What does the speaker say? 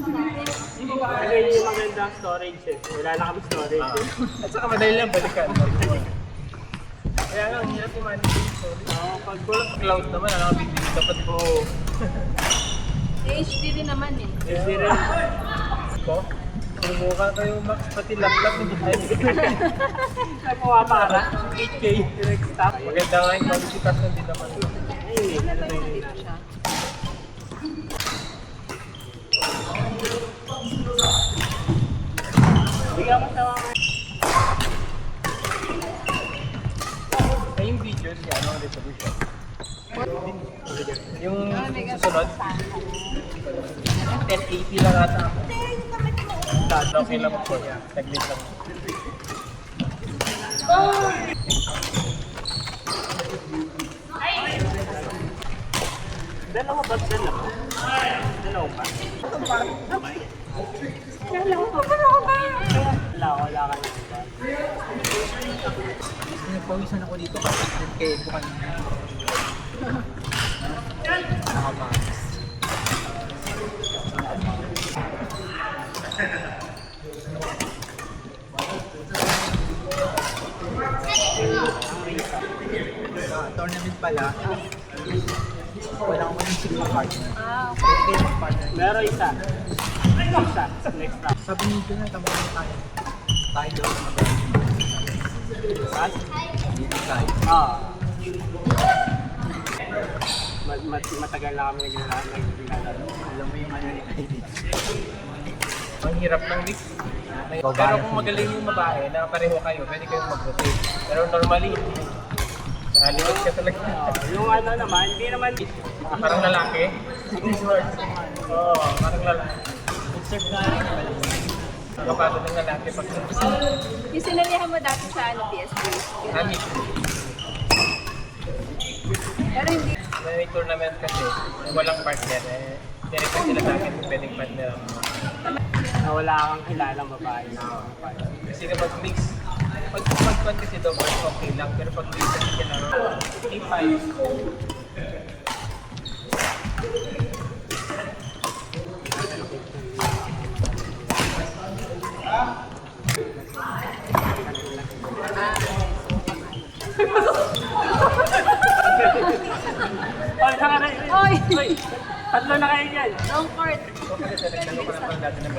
Kasi yung magandang storage eh. Wala na kami storage eh. At saka madali lang balikan. Kaya nga, ang hirap i-manage yung storage. Pag cloud naman, nakabibili dapat po. HD din naman eh. Kasi rin. Ito, subukan kayo max, pati laptop, hindi tayo Nagpapapara. 8K. Direct stop. maganda nga yung quality test na din naman. Ayun eh. Ano ba yung dito siya? Bigyan mo sa mga... Ay, yung videos, yan, ang resolution. Yung susunod, 1080 lang ata ako. Okay lang ako niya. Taglit lang. Dalawa ba? Dalawa? Dalawa ba? Wala ka na ba? Nagpawisan ako dito kasi kay bukan. Nakamagas. Tournament pala. Wala akong mag-isip na partner. Okay. Pwede kayo mag-partner. Meron isa. Isa. Next round. Sabi nito na, tama na tayo. Tayo daw na Right? dito tayo. Matagal na kami naglalaro. Alam mo yung ano ni ID. Ang hirap ng mix. Pero kung magaling yung babae na pareho kayo, pwede kayong mag-rotate. Pero normally, nahalimot ka talaga. Yung ano naman, hindi naman... Parang lalaki. Oo, parang lalaki. Observe na rin. Kapado ng lalaki pag Yung sinalihan mo dati sa ano, PSP. Nami. Pero hindi. May tournament kasi, walang partner eh. Direct sila sa akin kung pwedeng partner ako. Wala kang kilalang babae na Kasi kapag mix, pag kasi double okay lang, pero pag mix kasi kinaro, 85. Oy! Tatlo na kayo dyan! Long court. So kasi sa nagtanong ko na pala dati ng